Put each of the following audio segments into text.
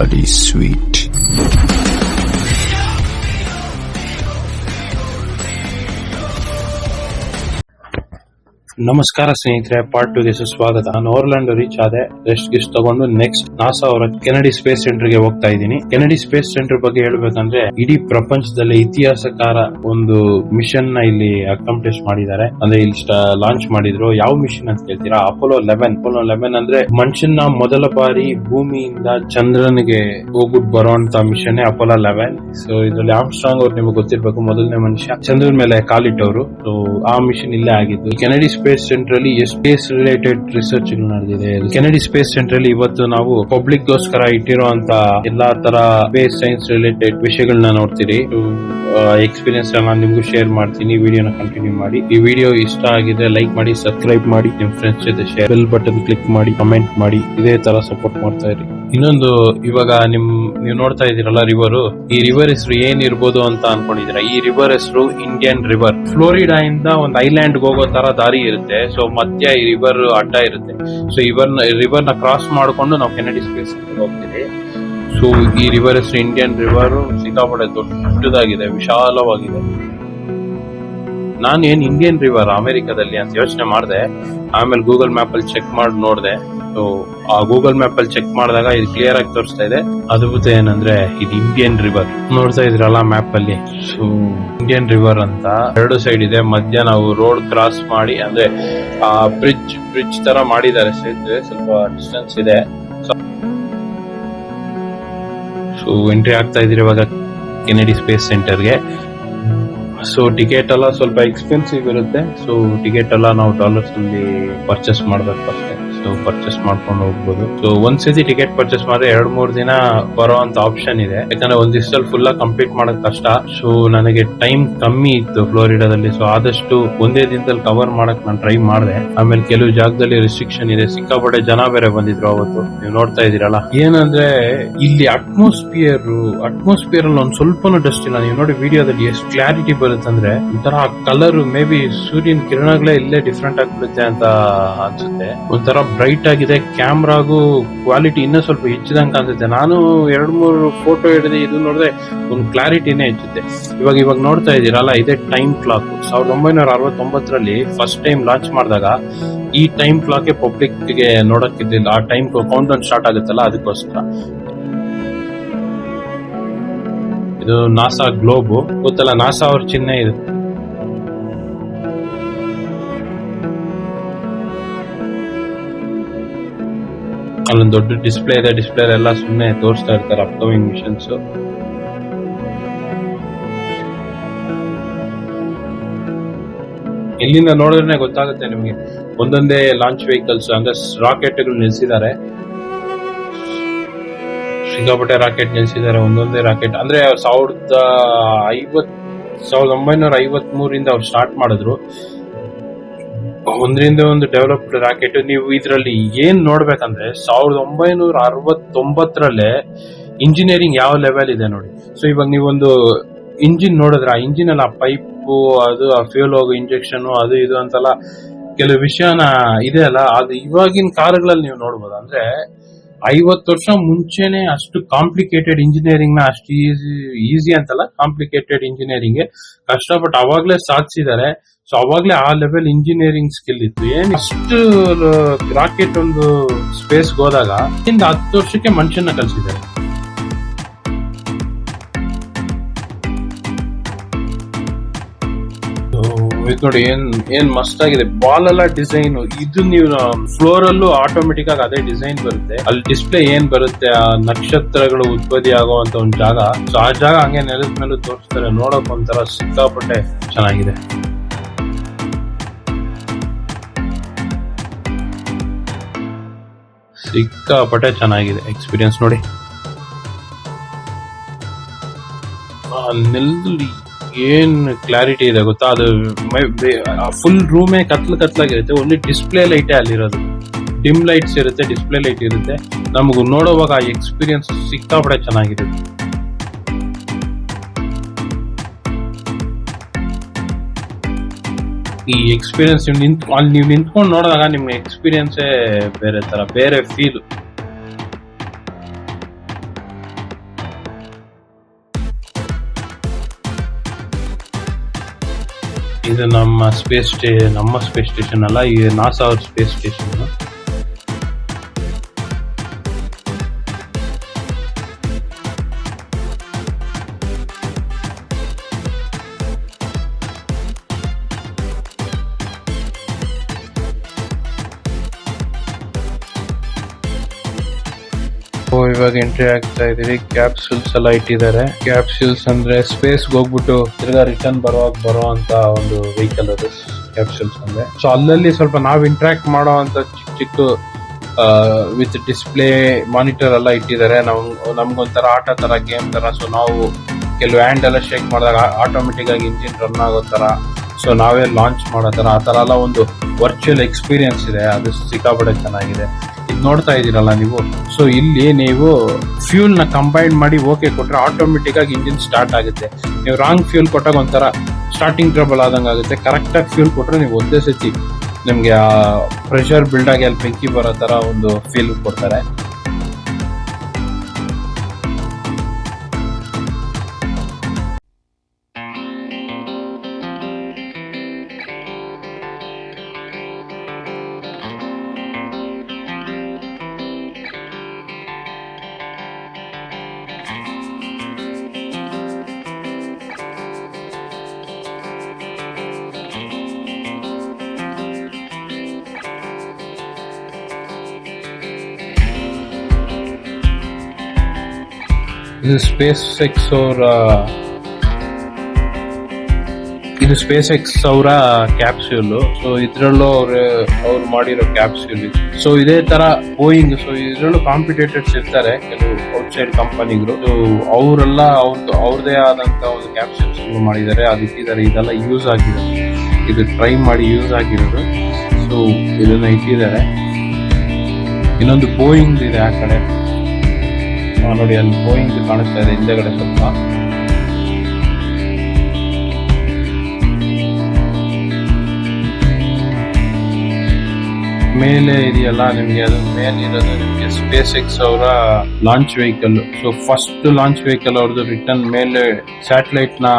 bloody sweet. ನಮಸ್ಕಾರ ಸ್ನೇಹಿತರೆ, part 2 ಗೆ ಸುಸ್ವಾಗತ. ನಾನು ಓರ್ಲ್ಯಾಂಡೋ ರೀಚ್ ಆದೆ, ರೆಸ್ಟ್ ಗಿಸ್ಟ್ ತಗೊಂಡು ನೆಕ್ಸ್ಟ್ ನಾಸಾ ಅವರ ಕೆನಡಿ ಸ್ಪೇಸ್ ಸೆಂಟರ್ ಗೆ ಹೋಗ್ತಾ ಇದ್ದೀನಿ. ಕೆನಡಿ ಸ್ಪೇಸ್ ಸೆಂಟರ್ ಬಗ್ಗೆ ಹೇಳ್ಬೇಕಂದ್ರೆ ಇಡೀ ಪ್ರಪಂಚದಲ್ಲಿ ಇತಿಹಾಸಕಾರ ಒಂದು ಮಿಷನ್ ನ ಇಲ್ಲಿ ಅಕಾಂಪ್ಲಿಷ್ ಮಾಡಿದ್ದಾರೆ. ಅಂದ್ರೆ ಇಲ್ಲಿ ಲಾಂಚ್ ಮಾಡಿದ್ರು. ಯಾವ ಮಿಷನ್ ಅಂತ ಕೇಳ್ತೀರಾ? ಅಪೋಲೋ 11 ಅಂದ್ರೆ ಮನುಷ್ಯನ ಮೊದಲ ಬಾರಿ ಭೂಮಿಯಿಂದ ಚಂದ್ರನಿಗೆ ಹೋಗ್ಬಿಟ್ಟು ಬರುವಂತ ಮಿಷನ್ ಅಪೋಲೋ 11. ಸೊ ಇದ್ರಲ್ಲಿ ಆರ್ಮ್ಸ್ಟ್ರಾಂಗ್ ಅವ್ರು ನಿಮಗೆ ಗೊತ್ತಿರ್ಬೇಕು, ಮೊದಲನೇ ಮನುಷ್ಯ ಚಂದ್ರನ ಮೇಲೆ ಕಾಲಿಟ್ಟವರು. ಸೊ ಆ ಮಿಷನ್ ಇಲ್ಲೇ ಆಗಿದ್ದು. ಕೆನಡಿ ಸ್ಪೇಸ್ ಸೆಂಟರ್ ಅಲ್ಲಿ ಸ್ಪೇಸ್ ರಿಲೇಟೆಡ್ ರಿಸರ್ಚ್ ನಡೆದಿದೆ. ಕೆನಡಿ ಸ್ಪೇಸ್ ಸೆಂಟರ್ ಅಲ್ಲಿ ಇವತ್ತು ನಾವು ಪಬ್ಲಿಕ್ ಗೋಸ್ಕರ ಇಟ್ಟಿರುವಂತ ಎಲ್ಲಾ ತರ ಸ್ಪೇಸ್ ಸೈನ್ಸ್ ರಿಲೇಟೆಡ್ ವಿಷಯಗಳನ್ನ ನೋಡ್ತೀರಿ. ಎಕ್ಸ್ಪೀರಿಯನ್ಸ್ ನಾನು ನಿಮ್ಗೂ ಶೇರ್ ಮಾಡ್ತೀನಿ. ವಿಡಿಯೋನ ಕಂಟಿನ್ಯೂ ಮಾಡಿ. ಈ ವಿಡಿಯೋ ಇಷ್ಟ ಆಗಿದ್ರೆ ಲೈಕ್ ಮಾಡಿ, ಸಬ್ಸ್ಕ್ರೈಬ್ ಮಾಡಿ, ನಿಮ್ ಫ್ರೆಂಡ್ಸ್ ಜೊತೆ ಶೇರ್, ಬೆಲ್ ಬಟನ್ ಕ್ಲಿಕ್ ಮಾಡಿ, ಕಮೆಂಟ್ ಮಾಡಿ. ಇದೇ ತರ ಸಪೋರ್ಟ್ ಮಾಡ್ತಾ ಇರಿ. ಇನ್ನೊಂದು, ಇವಾಗ ನೀವು ನೋಡ್ತಾ ಇದೀರಲ್ಲ ರಿವರ್, ಈ ರಿವರ್ ಹೆಸರು ಏನಿರ್ಬೋದು ಅಂತ ಅನ್ಕೊಂಡಿದೀರಾ? ಈ ರಿವರ್ ಹೆಸರು ಇಂಡಿಯನ್ ರಿವರ್. ಫ್ಲೋರಿಡಾ ಇಂದ ಒಂದು ಐಲ್ಯಾಂಡ್ ಹೋಗೋ ತರ ದಾರಿ ಇರುತ್ತೆ. ಸೊ ಮಧ್ಯ ಈ ರಿವರ್ ಅಡ್ಡ ಇರುತ್ತೆ. ಸೊ ರಿವರ್ ನ ಕ್ರಾಸ್ ಮಾಡ್ಕೊಂಡು ನಾವು ಕೆನಡಿ ಸ್ಪೇಸ್ ಹೋಗ್ತೀವಿ. ಸೊ ಈ ರಿವರ್ ಹೆಸರು ಇಂಡಿಯನ್ ರಿವರ್. ಸಿಕ್ಕಾಪಟ್ಟೆ ದೊಡ್ಡದಾಗಿದೆ, ವಿಶಾಲವಾಗಿದೆ. ನಾನು ಏನ್ ಇಂಡಿಯನ್ ರಿವರ್ ಅಮೆರಿಕದಲ್ಲಿ ಅಂತ ಯೋಚನೆ ಮಾಡಿದೆ. ಆಮೇಲೆ ಗೂಗಲ್ ಮ್ಯಾಪ್ ಅಲ್ಲಿ ಚೆಕ್ ಮಾಡಿ ನೋಡಿದೆ. ಸೊ ಆ ಗೂಗಲ್ ಮ್ಯಾಪ್ ಅಲ್ಲಿ ಚೆಕ್ ಮಾಡಿದಾಗ ಇದು ಕ್ಲಿಯರ್ ಆಗಿ ತೋರಿಸ್ತಾ ಇದೆ. ಅದ್ಭುತ ಏನಂದ್ರೆ ಇದು ಇಂಡಿಯನ್ ರಿವರ್. ನೋಡ್ತಾ ಇದ್ರಲ್ಲ ಮ್ಯಾಪ್ ಅಲ್ಲಿ. ಸೊ ಇಂಡಿಯನ್ ರಿವರ್ ಅಂತ ಎರಡು ಸೈಡ್ ಇದೆ. ಮಧ್ಯ ನಾವು ರೋಡ್ ಕ್ರಾಸ್ ಮಾಡಿ, ಅಂದ್ರೆ ಆ ಬ್ರಿಡ್ಜ್ ತರ ಮಾಡಿದ್ದಾರೆ. ಸೇತುವೆ ಸ್ವಲ್ಪ ಡಿಸ್ಟೆನ್ಸ್ ಇದೆ. ಸೊ ಎಂಟ್ರಿ ಆಗ್ತಾ ಇದ್ರಿ ಇವಾಗ ಕೆನಡಿ ಸ್ಪೇಸ್ ಸೆಂಟರ್ಗೆ. ಸೊ ಟಿಕೆಟ್ ಎಲ್ಲ ಸ್ವಲ್ಪ ಎಕ್ಸ್ಪೆನ್ಸಿವ್ ಇರುತ್ತೆ. ಸೊ ಟಿಕೆಟ್ ಎಲ್ಲ ನಾವು ಡಾಲರ್ಸ್ ಅಲ್ಲಿ ಪರ್ಚೇಸ್ ಮಾಡ್ಬೇಕು ಅಷ್ಟೇ. ಸೊ ಪರ್ಚೇಸ್ ಮಾಡ್ಕೊಂಡು ಹೋಗ್ಬೋದು. ಸೊ ಒಂದ್ಸತಿ ಟಿಕೆಟ್ ಪರ್ಚೇಸ್ ಮಾಡಿದ್ರೆ 2-3 ದಿನ ಬರೋಂತ ಆಪ್ಷನ್ ಇದೆ. ಯಾಕಂದ್ರೆ ಒಂದ್ ದಿವಸದಲ್ಲಿ ಫುಲ್ ಕಂಪ್ಲೀಟ್ ಮಾಡೋದ್ ಕಷ್ಟ. ಸೊ ನನಗೆ ಟೈಮ್ ಕಮ್ಮಿ ಇತ್ತು ಫ್ಲೋರಿಡಾದಲ್ಲಿ. ಸೊ ಆದಷ್ಟು ಒಂದೇ ದಿನದಲ್ಲಿ ಕವರ್ ಮಾಡಕ್ ನಾನು ಟ್ರೈ ಮಾಡಿದೆ. ಆಮೇಲೆ ಕೆಲವು ಜಾಗದಲ್ಲಿ ರೆಸ್ಟ್ರಿಕ್ಷನ್ ಇದೆ. ಸಿಕ್ಕಾಪಟ್ಟೆ ಜನ ಬೇರೆ ಬಂದಿದ್ರು ಅವತ್ತು. ನೀವು ನೋಡ್ತಾ ಇದೀರಲ್ಲ, ಏನಂದ್ರೆ ಇಲ್ಲಿ ಅಟ್ಮಾಸ್ಫಿಯರ್ ಅಲ್ಲಿ ಒಂದ್ ಸ್ವಲ್ಪನೂ ಡಸ್ಟ್ ಇಲ್ಲ. ನೀವು ನೋಡಿ ವಿಡಿಯೋದಲ್ಲಿ ಎಷ್ಟು ಕ್ಲಾರಿಟಿ ಬರುತ್ತೆ ಅಂದ್ರೆ, ಒಂಥರ ಕಲರ್ ಮೇ ಬಿ ಸೂರ್ಯನ ಕಿರಣಗಳೇ ಇಲ್ಲೇ ಡಿಫ್ರೆಂಟ್ ಆಗ್ಬಿಡುತ್ತೆ ಅಂತ ಅನ್ಸುತ್ತೆ. ಒಂಥರ ಬ್ರೈಟ್ ಆಗಿದೆ. ಕ್ಯಾಮ್ರಾಗೂ ಕ್ವಾಲಿಟಿ ಇನ್ನೂ ಸ್ವಲ್ಪ ಹೆಚ್ಚಿದಂಗೆ ಕಾಣಿಸುತ್ತೆ. ನಾನು 2-3 ಫೋಟೋ ಹಿಡಿದು ಇದು ನೋಡಿದ್ರೆ ಒಂದು ಕ್ಲಾರಿಟಿನೇ ಹೆಚ್ಚುತ್ತೆ. ಇವಾಗ ನೋಡ್ತಾ ಇದೀರಲ್ಲ, ಇದೇ ಟೈಮ್ ಕ್ಲಾಕ್. 1969ರಲ್ಲಿ ಫಸ್ಟ್ ಟೈಮ್ ಲಾಂಚ್ ಮಾಡಿದಾಗ ಈ ಟೈಮ್ ಕ್ಲಾಕ್ ಪಬ್ಲಿಕ್ ಗೆ ನೋಡಕ್ಕಿದ್ದಿಲ್ಲ. ಆ ಟೈಮ್ ಕೌಂಟ್ ಡೌನ್ ಸ್ಟಾರ್ಟ್ ಆಗುತ್ತಲ್ಲ, ಅದಕ್ಕೋಸ್ಕರ. ಇದು ನಾಸಾ ಗ್ಲೋಬ್ ಗೊತ್ತಲ್ಲ, ನಾಸಾ ಅವ್ರ ಚಿಹ್ನೆ ಇದು. ಅಲ್ಲೊಂದು ದೊಡ್ಡ ಡಿಸ್ಪ್ಲೇ ಇದೆ. ಡಿಸ್ಪ್ಲೇ ಎಲ್ಲ ಸುಮ್ಮನೆ ತೋರಿಸ್ತಾ ಇರ್ತಾರೆ ಅಪ್ಕಮಿಂಗ್ ಮಿಷನ್ಸ್. ಇಲ್ಲಿಂದ ನೋಡಿದ್ರೆ ಗೊತ್ತಾಗುತ್ತೆ ನಿಮ್ಗೆ. ಒಂದೊಂದೇ ಲಾಂಚ್ ವೆಹಿಕಲ್ಸ್, ಅಂದ್ರೆ ರಾಕೆಟ್ ಗಳು ನಿಲ್ಸಿದ್ದಾರೆ. ಸಿಕ್ಕಾಪಟ್ಟೆ ರಾಕೆಟ್ ನಿಲ್ಸಿದ್ದಾರೆ. ಒಂದೊಂದೇ ರಾಕೆಟ್ ಅಂದ್ರೆ 1953ರಿಂದ ಅವ್ರು ಸ್ಟಾರ್ಟ್ ಮಾಡಿದ್ರು. ಒಂದರಿಂದ ಒಂದು ಡೆವಲಪ್ಡ್ ರಾಕೆಟ್. ನೀವು ಇದರಲ್ಲಿ ಏನ್ ನೋಡ್ಬೇಕಂದ್ರೆ 1969ರಲ್ಲೇ ಇಂಜಿನಿಯರಿಂಗ್ ಯಾವ ಲೆವೆಲ್ ಇದೆ ನೋಡಿ. ಸೊ ಇವಾಗ ನೀವೊಂದು ಇಂಜಿನ್ ನೋಡಿದ್ರೆ, ಆ ಇಂಜಿನ್ ಅಲ್ಲ ಪೈಪು, ಅದು ಆ ಫ್ಯೂಲ್ ಹೋಗೋ ಇಂಜೆಕ್ಷನ್, ಅದು ಇದು ಅಂತೆಲ್ಲ ಕೆಲವು ವಿಷಯನ ಇದೆ ಅಲ್ಲ, ಅದು ಇವಾಗಿನ ಕಾರುಗಳಲ್ಲಿ ನೀವು ನೋಡ್ಬೋದು. ಅಂದ್ರೆ 50 ವರ್ಷ ಮುಂಚೆನೆ ಅಷ್ಟು ಕಾಂಪ್ಲಿಕೇಟೆಡ್ ಇಂಜಿನಿಯರಿಂಗ್ ನ, ಅಷ್ಟು ಈಸಿ ಅಂತಲ್ಲ, ಕಾಂಪ್ಲಿಕೇಟೆಡ್ ಇಂಜಿನಿಯರಿಂಗ್ ಕಷ್ಟಪಟ್ಟು ಅವಾಗ್ಲೇ ಸಾಧಿಸಿದ್ದಾರೆ. ಸೊ ಅವಾಗ್ಲೇ ಆ ಲೆವೆಲ್ ಇಂಜಿನಿಯರಿಂಗ್ ಸ್ಕಿಲ್ ಇತ್ತು. ಏನ್ ಅಷ್ಟು ರಾಕೆಟ್ ಒಂದು ಸ್ಪೇಸ್ ಹೋದಾಗ 10 ವರ್ಷಕ್ಕೆ ಮನುಷ್ಯನ ಕಲಿಸಿದ್ದಾರೆ. ಇದು ನೋಡಿ ಏನ್ ಮಸ್ತ್ ಆಗಿದೆ. ಬಾಲ್ ಎಲ್ಲ ಡಿಸೈನ್ ಇದು. ನೀವು ಫ್ಲೋರ್ ಅಲ್ಲೂ ಆಟೋಮೆಟಿಕ್ ಆಗಿ ಅದೇ ಡಿಸೈನ್ ಬರುತ್ತೆ. ಅಲ್ಲಿ ಡಿಸ್ಪ್ಲೇ ಏನ್ ಬರುತ್ತೆ, ಆ ನಕ್ಷತ್ರಗಳು ಉತ್ಪತ್ತಿ ಆಗುವಂತ ಒಂದು ಜಾಗ. ಸೊ ಆ ಜಾಗ ಹಂಗೆ ನೆಲದ ಮೇಲೂ ತೋರಿಸ್ತಾರೆ. ನೋಡಕ್ ಒಂಥರ ಸಿಕ್ಕಾಪಟ್ಟೆ ಚೆನ್ನಾಗಿದೆ. ಸಿಕ್ಕಾಪಟ್ಟೆ ಚೆನ್ನಾಗಿದೆ ಎಕ್ಸ್ಪೀರಿಯನ್ಸ್ ನೋಡಿ. ನೆಲದಲ್ಲಿ ಏನ್ ಕ್ಲಾರಿಟಿ ಇದೆ ಗೊತ್ತಾ? ಅದು ಫುಲ್ ರೂಮೇ ಕತ್ಲಾಗಿರುತ್ತೆ. ಓನ್ಲಿ ಡಿಸ್ಪ್ಲೇ ಲೈಟೇ ಅಲ್ಲಿರೋದು. ಡಿಮ್ ಲೈಟ್ಸ್ ಇರುತ್ತೆ, ಡಿಸ್ಪ್ಲೇ ಲೈಟ್ ಇರುತ್ತೆ. ನಮಗೂ ನೋಡುವಾಗ ಆ ಎಕ್ಸ್ಪೀರಿಯನ್ಸ್ ಸಿಕ್ಕಾಪಟ್ಟೆ ಚೆನ್ನಾಗಿರುತ್ತೆ. ಈ ಎಕ್ಸ್ಪೀರಿಯನ್ಸ್ ನೀವು ನಿಂತ್ಕೊಂಡು ನೋಡಿದಾಗ ನಿಮ್ಗೆ ಎಕ್ಸ್ಪೀರಿಯನ್ಸೇ ಬೇರೆ ತರ, ಬೇರೆ ಫೀಲ್. ಇದು ನಮ್ಮ ಸ್ಪೇಸ್ ಸ್ಟೇಷನ್ ಅಲ್ಲ, ಈ ನಾಸಾ ಅವ್ರ ಸ್ಪೇಸ್ ಸ್ಟೇಷನ್. ಇವಾಗ ಎಂಟ್ರಿ ಆಗ್ತಾ ಇದೀವಿ. ಕ್ಯಾಪ್ಸೂಲ್ಸ್ ಎಲ್ಲ ಇಟ್ಟಿದ್ದಾರೆ. ಕ್ಯಾಪ್ಸೂಲ್ಸ್ ಅಂದ್ರೆ ಸ್ಪೇಸ್ ಹೋಗ್ಬಿಟ್ಟು ತಿರ್ಗಾ ರಿಟರ್ನ್ ಬರೋ ಅಂತ ಒಂದು ವೆಹಿಕಲ್ ಅದು ಕ್ಯಾಪ್ಸೂಲ್ಸ್ ಅಂದ್ರೆ. ಸೊ ಅಲ್ಲಲ್ಲಿ ಸ್ವಲ್ಪ ನಾವು ಇಂಟ್ರಾಕ್ಟ್ ಮಾಡೋ ಅಂತ ಚಿಕ್ಕ ವಿತ್ ಡಿಸ್ಪ್ಲೇ ಮಾನಿಟರ್ ಎಲ್ಲ ಇಟ್ಟಿದ್ದಾರೆ. ನಮ್ಗೊಂಥರ ಆಟ ತರ, ಗೇಮ್ ತರ. ಸೊ ನಾವು ಕೆಲವು ಹ್ಯಾಂಡ್ ಎಲ್ಲ ಶೇಕ್ ಮಾಡಿದಾಗ ಆಟೋಮೆಟಿಕ್ ಆಗಿ ಇಂಜಿನ್ ರನ್ ಆಗೋ ತರ, ಸೊ ನಾವೇ ಲಾಂಚ್ ಮಾಡೋ ತರ, ಆ ತರ ಎಲ್ಲ ಒಂದು ವರ್ಚುವಲ್ ಎಕ್ಸ್ಪೀರಿಯನ್ಸ್ ಇದೆ. ಅದು ಸಿಕ್ಕಾಪಟ್ಟೆ ಚೆನ್ನಾಗಿದೆ. ಇದು ನೋಡ್ತಾ ಇದೀರಲ್ಲ ನೀವು. ಸೊ ಇಲ್ಲಿ ನೀವು ಫ್ಯೂಲ್ ನ ಕಂಬೈನ್ ಮಾಡಿ ಓಕೆ ಕೊಟ್ರೆ ಆಟೋಮೆಟಿಕ್ ಆಗಿ ಇಂಜಿನ್ ಸ್ಟಾರ್ಟ್ ಆಗುತ್ತೆ. ನೀವು ರಾಂಗ್ ಫ್ಯೂಲ್ ಕೊಟ್ಟಾಗ ಒಂಥರ ಸ್ಟಾರ್ಟಿಂಗ್ ಟ್ರಬಲ್ ಆದಂಗೆ ಆಗುತ್ತೆ. ಕರೆಕ್ಟ್ ಆಗಿ ಫ್ಯೂಲ್ ಕೊಟ್ರೆ ನೀವು ಒಂದೇ ಸತಿ ನಿಮ್ಗೆ ಆ ಪ್ರೆಷರ್ ಬಿಲ್ಡ್ ಆಗಿ ಅಲ್ಲಿ ಬೆಂಕಿ ಬರೋ ತರ ಒಂದು ಫೀಲ್ ಕೊಡ್ತಾರೆ. ಇದು ಸ್ಪೇಸ್ ಎಕ್ಸ್ ಅವರ ಕ್ಯಾಪ್ಸ್ಯೂಲ್. ಸೊ ಇದ್ರಲ್ಲೂ ಅವ್ರು ಮಾಡಿರೋ ಕ್ಯಾಪ್ಸ್ಯೂಲ್ ಇದು. ಸೊ ಇದೇ ತರ ಬೋಯಿಂಗ್, ಸೊ ಇದ್ರಲ್ಲೂ ಕಾಂಪಿಟೇಟರ್ಸ್ ಇರ್ತಾರೆ ಕೆಲವು ಔಟ್ಸೈಡ್ ಕಂಪನಿಗಳು. ಸೊ ಅವರೆಲ್ಲ ಅವ್ರದೇ ಆದಂತ ಒಂದು ಕ್ಯಾಪ್ಸ್ಯೂಲ್ಸ್ ಮಾಡಿದ್ದಾರೆ, ಅದು ಇಟ್ಟಿದ್ದಾರೆ. ಇದೆಲ್ಲ ಯೂಸ್ ಆಗಿರೋದು, ಇದು ಟ್ರೈ ಮಾಡಿ ಯೂಸ್ ಆಗಿರೋದು. ಸೊ ಇದನ್ನ ಇಟ್ಟಿದ್ದಾರೆ. ಇನ್ನೊಂದು ಬೋಯಿಂಗ್ ಇದೆ ಆ ಕಡೆ ನೋಡಿ, ಅಲ್ಲಿ ಬೋಯಿಂಗ್ ಕಾಣಿಸ್ತಾ ಇದೆ ಹಿಂದೆಗಡೆ ಸ್ವಲ್ಪ. ಮೇಲೆ ಇದೆಯಲ್ಲ ನಿಮ್ಗೆ, ಅದು ಮೇಲೆ ಇರೋದು ನಿಮ್ಗೆ ಸ್ಪೇಸ್ ಎಕ್ಸ್ ಅವರ launch vehicle. So first launch vehicle ಅವ್ರದ್ದು ರಿಟರ್ನ್ ಮೇಲೆ ಸ್ಯಾಟಲೈಟ್ ನ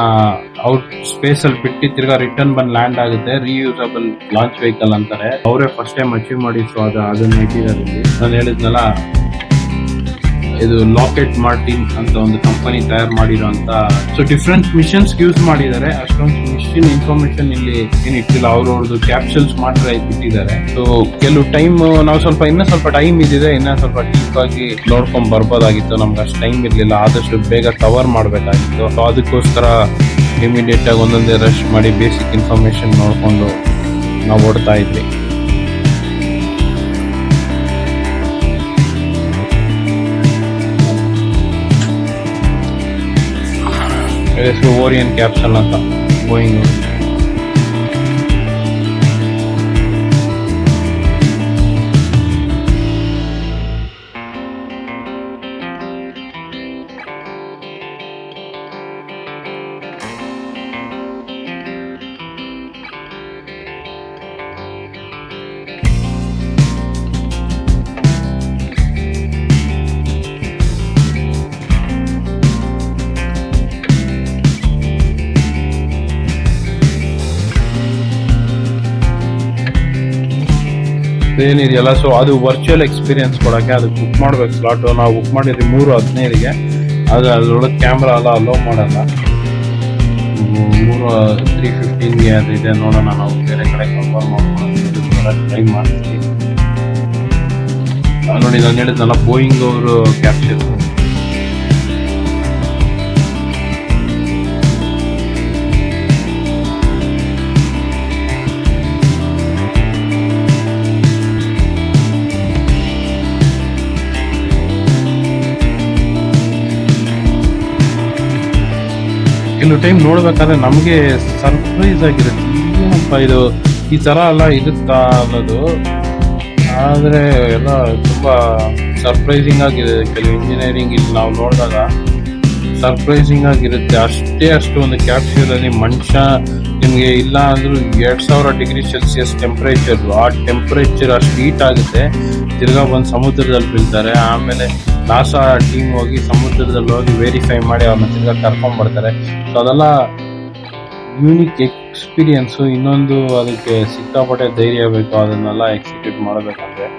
ಔಟ್ ಸ್ಪೇಸ್ ಅಲ್ಲಿ ಬಿಟ್ಟು ತಿರ್ಗಾ ರಿಟರ್ನ್ ಬಂದು ಲ್ಯಾಂಡ್ ಆಗುತ್ತೆ. ರೀಯೂಸಬಲ್ ಲಾಂಚ್ ವೆಹಿಕಲ್ ಅಂತಾರೆ. ಅವರೇ ಫಸ್ಟ್ ಟೈಮ್ ಅಚೀವ್ ಮಾಡಿ. ಸೊ ಅದನ್ನ ಇಟ್ಟಿದ್ದಾರೆ. ನಾನು ಹೇಳಿದ್ನಲ್ಲ, ಇದು ಲಾಕೆಟ್ ಮಾರ್ಟಿನ್ ಅಂತ ಒಂದು ಕಂಪನಿ ತಯಾರು ಮಾಡಿರೋಂತ. ಸೊ ಡಿಫ್ರೆಂಟ್ ಮಿಷನ್ಸ್ ಯೂಸ್ ಮಾಡಿದ್ದಾರೆ. ಅಷ್ಟೊಂದು ಮಿಷನ್ ಇನ್ಫಾರ್ಮೇಶನ್ ಇಲ್ಲಿ ಏನಿಟ್ಟಿಲ್ಲ, ಅವ್ರವ್ರದ್ದು ಕ್ಯಾಪ್ಸೂಲ್ಸ್ ಮಾತ್ರ ಇಟ್ಟಿದ್ದಾರೆ. ಸೊ ಕೆಲವು ಟೈಮ್ ನಾವು ಇನ್ನೂ ಸ್ವಲ್ಪ ಟೈಮ್ ಇದ್ದಿದೆ, ಇನ್ನೂ ಸ್ವಲ್ಪ ಡೀಪ್ ಆಗಿ ನೋಡ್ಕೊಂಡ್ ಬರ್ಬೋದಾಗಿತ್ತು. ನಮ್ಗೆ ಅಷ್ಟು ಟೈಮ್ ಇರ್ಲಿಲ್ಲ, ಆದಷ್ಟು ಬೇಗ ಕವರ್ ಮಾಡ್ಬೇಕಾಗಿತ್ತು. ಸೊ ಅದಕ್ಕೋಸ್ಕರ ಇಮಿಡಿಯೇಟ್ ಆಗಿ ಒಂದೊಂದೇ ರಶ್ ಮಾಡಿ ಬೇಸಿಕ್ ಇನ್ಫಾರ್ಮೇಶನ್ ನೋಡ್ಕೊಂಡು ನಾವು ಓಡ್ತಾ ಇದ್ವಿ. ಓರಿಯನ್ ಕ್ಯಾಪ್ಸೂಲ್ ಅಂತ ಬೋಯಿಂಗ್. ಏನಿದೆಯಲ್ಲ, ಸೊ ಅದು ವರ್ಚುವಲ್ ಎಕ್ಸ್ಪೀರಿಯನ್ಸ್ ಕೊಡಕ್ಕೆ ಅದು ಬುಕ್ ಮಾಡ್ಬೇಕು ಸ್ಲಾಟ್. ನಾವು ಬುಕ್ ಮಾಡಿದ್ವಿ 3:15ಗೆ. ಅದು ಅದ್ರೊಳಗೆ ಕ್ಯಾಮ್ರಾ ಎಲ್ಲ ಅಲೋ ಮಾಡಲ್ಲ. 3:15ಗೆ ಅದು ಇದೆ. ನೋಡೋಣ, ನಾವು ಬೇರೆ ಕಡೆ ಕನ್ಫರ್ಮ್ ಮಾಡ್ಕೊಂಡು ಟ್ರೈ ಮಾಡ್ತೀವಿ. ನೋಡಿ, ನಾನು ಹೇಳಿದ್ನಲ್ಲ, ಬೋಯಿಂಗ್ ಅವರು ಕ್ಯಾಪ್ಚರ್. ಕೆಲವು ಟೈಮ್ ನೋಡ್ಬೇಕಾದ್ರೆ ನಮಗೆ ಸರ್ಪ್ರೈಸ್ ಆಗಿರುತ್ತೆ, ಏನಪ್ಪ ಇದು ಈ ತರ ಎಲ್ಲ ಇರುತ್ತಾ ಅನ್ನೋದು. ಆದ್ರೆ ಎಲ್ಲ ತುಂಬಾ ಸರ್ಪ್ರೈಸಿಂಗ್ ಆಗಿದೆ. ಕೆಲವು ಇಂಜಿನಿಯರಿಂಗ್ ಇಲ್ಲಿ ನಾವು ನೋಡಿದಾಗ ಸರ್ಪ್ರೈಸಿಂಗ್ ಆಗಿರುತ್ತೆ. ಅಷ್ಟು ಒಂದು ಕ್ಯಾಪ್ಸ್ಯೂಲ್ ಅಲ್ಲಿ ಮನುಷ್ಯ ನಿಮ್ಗೆ ಇಲ್ಲ ಅಂದ್ರೂ 2000 ಡಿಗ್ರಿ ಸೆಲ್ಸಿಯಸ್ ಟೆಂಪರೇಚರ್, ಆ ಟೆಂಪರೇಚರ್ ಅಷ್ಟು ಹೀಟ್ ಆಗುತ್ತೆ. ತಿರ್ಗಾ ಬಂದು ಸಮುದ್ರದಲ್ಲಿ ಬೀಳ್ತಾರೆ. ಆಮೇಲೆ ನಾಸಾ ಟೀಮ್ ಹೋಗಿ ಸಮುದ್ರದಲ್ಲಿ ಹೋಗಿ ವೆರಿಫೈ ಮಾಡಿ ಅವ್ರನ್ನ ತಿರ್ಗಾ ಕರ್ಕೊಂಡ್ ಬರ್ತಾರೆ. ಸೊ ಅದೆಲ್ಲ ಯೂನಿಕ್ ಎಕ್ಸ್ಪೀರಿಯನ್ಸ್, ಇನ್ನೊಂದು ಅದಕ್ಕೆ ಸಿಕ್ಕಾಪಟ್ಟೆ ಧೈರ್ಯ ಬೇಕು ಅದನ್ನೆಲ್ಲ ಎಕ್ಸಿಕ್ಯೂಟ್ ಮಾಡಬೇಕಂದ್ರೆ.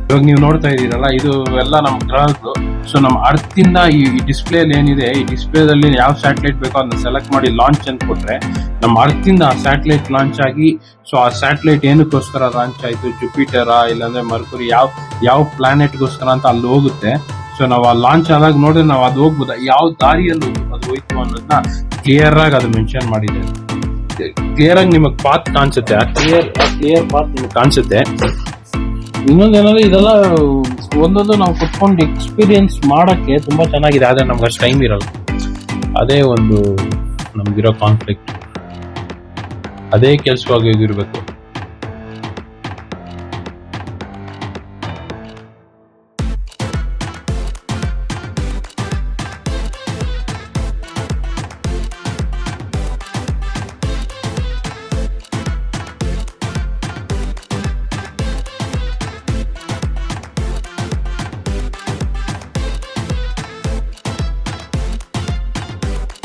ಇವಾಗ ನೀವು ನೋಡ್ತಾ ಇದ್ದೀರಲ್ಲ, ಇದು ಎಲ್ಲ ನಮ್ಮ ಗ್ರಹಗಳು. ಸೊ ನಮ್ಮ ಅರ್ತ್ ಇಂದ ಈ ಡಿಸ್ಪ್ಲೇ ಏನಿದೆ, ಈ ಡಿಸ್ಪ್ಲೇದಲ್ಲಿ ಯಾವ ಸ್ಯಾಟಲೈಟ್ ಬೇಕೋ ಅದನ್ನ ಸೆಲೆಕ್ಟ್ ಮಾಡಿ ಲಾಂಚ್ ಅಂತ ಕೊಟ್ರೆ ನಮ್ಮ ಅರ್ತ್ ಇಂದ ಆ ಸ್ಯಾಟಲೈಟ್ ಲಾಂಚ್ ಆಗಿ, ಸೊ ಆ ಸ್ಯಾಟಲೈಟ್ ಏನಕ್ಕೋಸ್ಕರ ಲಾಂಚ್ ಆಯ್ತು, ಜುಪಿಟರಾ ಇಲ್ಲಾಂದ್ರೆ ಮರ್ಕುರಿ, ಯಾವ ಪ್ಲಾನೆಟ್ಗೋಸ್ಕರ ಅಂತ ಅಲ್ಲಿ ಹೋಗುತ್ತೆ. ಸೊ ನಾವು ಆ ಲಾಂಚ್ ಆದಾಗ ನೋಡಿದ್ರೆ ನಾವು ಅದು ಹೋಗ್ಬೋದು, ಯಾವ ದಾರಿಯಲ್ಲಿ ಅದು ಹೋಯ್ತು ಅನ್ನೋದನ್ನ ಕ್ಲಿಯರ್ ಆಗಿ ಅದು ಮೆನ್ಷನ್ ಮಾಡಿದೆ. ಕ್ಲಿಯರ್ ಆಗಿ ನಿಮಗೆ ಪಾತ್ ಕಾಣಿಸುತ್ತೆ, ಆ ಕ್ಲಿಯರ್ ಪಾತ್ ನಿಮಗೆ ಕಾಣಿಸುತ್ತೆ. ಇನ್ನೊಂದೇನಂದ್ರೆ ಇದೆಲ್ಲ ಒಂದೊಂದು ನಾವು ಕುತ್ಕೊಂಡು ಎಕ್ಸ್ಪೀರಿಯನ್ಸ್ ಮಾಡಕ್ಕೆ ತುಂಬಾ ಚೆನ್ನಾಗಿದೆ, ಆದ್ರೆ ನಮ್ಗೆ ಅಷ್ಟು ಟೈಮ್ ಇರಲ್ಲ. ಅದೇ ಒಂದು ನಮ್ಗಿರೋ ಕಾನ್ಫ್ಲಿಕ್ಟ್, ಅದೇ ಕೆಲಸವಾಗಿ ಹೋಗಿರ್ಬೇಕು.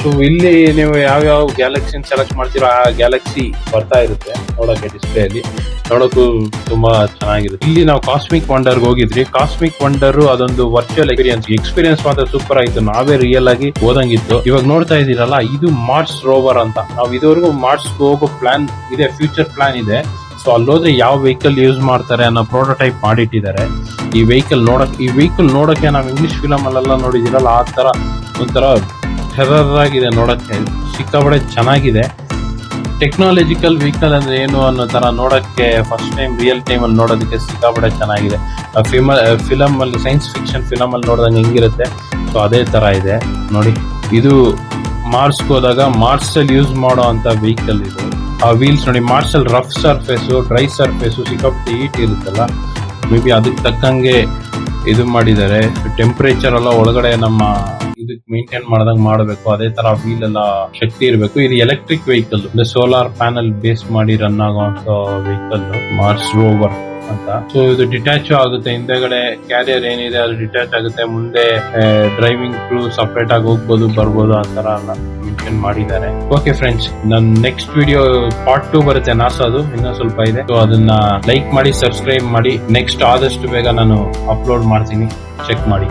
ಸೊ ಇಲ್ಲಿ ನೀವು ಯಾವ್ಯಾವ ಗ್ಯಾಲಕ್ಸಿನ ಸೆಲೆಕ್ಟ್ ಮಾಡ್ತೀರೋ ಆ ಗ್ಯಾಲಕ್ಸಿ ಬರ್ತಾ ಇರುತ್ತೆ ನೋಡಕ್ಕೆ, ಡಿಸ್ಪ್ಲೇ ಅಲ್ಲಿ ನೋಡೋಕ್ಕೂ ತುಂಬಾ ಚೆನ್ನಾಗಿರುತ್ತೆ. ಇಲ್ಲಿ ನಾವು ಕಾಸ್ಮಿಕ್ ವಂಡರ್ಗೆ ಹೋಗಿದ್ರಿ. ಕಾಸ್ಮಿಕ್ ವಂಡರ್ ಅದೊಂದು ವರ್ಚುವಲ್ ಎಕ್ಸ್ಪೀರಿಯನ್ಸ್ ಮಾತ್ರ ಸೂಪರ್ ಆಯ್ತು, ನಾವೇ ರಿಯಲ್ ಆಗಿ ಓದಂಗಿತ್ತು. ಇವಾಗ ನೋಡ್ತಾ ಇದೀರಲ್ಲ, ಇದು ಮಾರ್ಸ್ ರೋವರ್ ಅಂತ. ನಾವು ಇದುವರೆಗೂ ಮಾರ್ಸ್ ಹೋಗೋ ಪ್ಲಾನ್ ಇದೆ, ಫ್ಯೂಚರ್ ಪ್ಲಾನ್ ಇದೆ. ಸೊ ಅಲ್ಲೋದ್ರೆ ಯಾವ ವೆಹಿಕಲ್ ಯೂಸ್ ಮಾಡ್ತಾರೆ ಅನ್ನೋ ಪ್ರೋಟೋಟೈಪ್ ಮಾಡಿಟ್ಟಿದ್ದಾರೆ. ಈ ವೆಹಿಕಲ್ ನೋಡಕ್ಕೆ ನಾವು ಇಂಗ್ಲಿಷ್ ಫಿಲಮ್ ಅಲ್ಲೆಲ್ಲ ನೋಡಿದಿರಲ್ಲ, ಆ ತರ ಒಂಥರ ಟೆರರ್ ಆಗಿದೆ ನೋಡಕ್ಕೆ, ಸಿಕ್ಕಾಪಟ್ಟೆ ಚೆನ್ನಾಗಿದೆ. ಟೆಕ್ನಾಲಜಿಕಲ್ ವೆಹಿಕಲ್ ಅಂದ್ರೆ ಏನು ಅನ್ನೋ ತರ ನೋಡಕ್ಕೆ ಫಸ್ಟ್ ಟೈಮ್ ರಿಯಲ್ ಟೈಮ್ ಅಲ್ಲಿ ನೋಡೋದಕ್ಕೆ ಸಿಕ್ಕಾಪಟ್ಟೆ ಚೆನ್ನಾಗಿದೆ. ಫಿಲಮ್ ಅಲ್ಲಿ, ಸೈನ್ಸ್ ಫಿಕ್ಷನ್ ಫಿಲಮ್ ಅಲ್ಲಿ ನೋಡಿದಂಗೆ ಹೆಂಗಿರುತ್ತೆ, ಸೊ ಅದೇ ತರ ಇದೆ ನೋಡಿ. ಇದು ಮಾರ್ಸ್ಗೆ ಹೋದಾಗ ಮಾರ್ಸ್ ಅಲ್ಲಿ ಯೂಸ್ ಮಾಡೋ ಅಂತ ವೆಹಿಕಲ್ ಇದು. ಆ ವೀಲ್ಸ್ ನೋಡಿ, ಮಾರ್ಸ್ ಅಲ್ಲಿ ರಫ್ ಸರ್ಫೇಸು, ಡ್ರೈ ಸರ್ಫೇಸು, ಸಿಕ್ಕಾಪಟ್ಟೆ ಹೀಟ್ ಇರುತ್ತಲ್ಲ, ಮೇ ಬಿ ಅದಕ್ಕೆ ತಕ್ಕಂಗೆ ಇದು ಮಾಡಿದ್ದಾರೆ. ಟೆಂಪರೇಚರ್ ಎಲ್ಲ ಒಳಗಡೆ ನಮ್ಮ ಇದಕ್ಕೆ ಮೇಂಟೈನ್ ಮಾಡ್ದಂಗ್ ಮಾಡಬೇಕು, ಅದೇ ತರ ವೀಲ್ ಎಲ್ಲ ಶಕ್ತಿ ಇರಬೇಕು. ಇದು electric vehicle, solar panel base ಮಾಡಿ ರನ್ ಆಗುವಂತ ವೆಹಿಕಲ್ ಮಾರ್ಸ್ ರೋವರ್ ಅಂತ. ಸೊ ಇದು ಡಿಟ್ಯಾಚ್ ಆಗುತ್ತೆ, ಹಿಂದೆಗಡೆ ಕ್ಯಾರಿಯರ್ ಏನಿದೆ ಅದು ಡಿಟ್ಯಾಚ್ ಆಗುತ್ತೆ, ಮುಂದೆ ಡ್ರೈವಿಂಗ್ ಕ್ರೂ ಸಪರೇಟ್ ಆಗಿ ಹೋಗ್ಬೋದು ಬರ್ಬೋದು, ಆ ತರ ಎಲ್ಲ ಮೇಂಟೈನ್ ಮಾಡಿದ್ದಾರೆ. ಓಕೆ ಫ್ರೆಂಡ್ಸ್, ನನ್ ನೆಕ್ಸ್ಟ್ ವಿಡಿಯೋ ಪಾರ್ಟ್ 2 ಬರುತ್ತೆ, ನಾಸಾದು ಇನ್ನೂ ಸ್ವಲ್ಪ ಇದೆ. ಸೊ ಅದನ್ನ ಲೈಕ್ ಮಾಡಿ, ಸಬ್ಸ್ಕ್ರೈಬ್ ಮಾಡಿ. ನೆಕ್ಸ್ಟ್ ಆದಷ್ಟು ಬೇಗ ನಾನು ಅಪ್ಲೋಡ್ ಮಾಡ್ತೀನಿ, ಚೆಕ್ ಮಾಡಿ.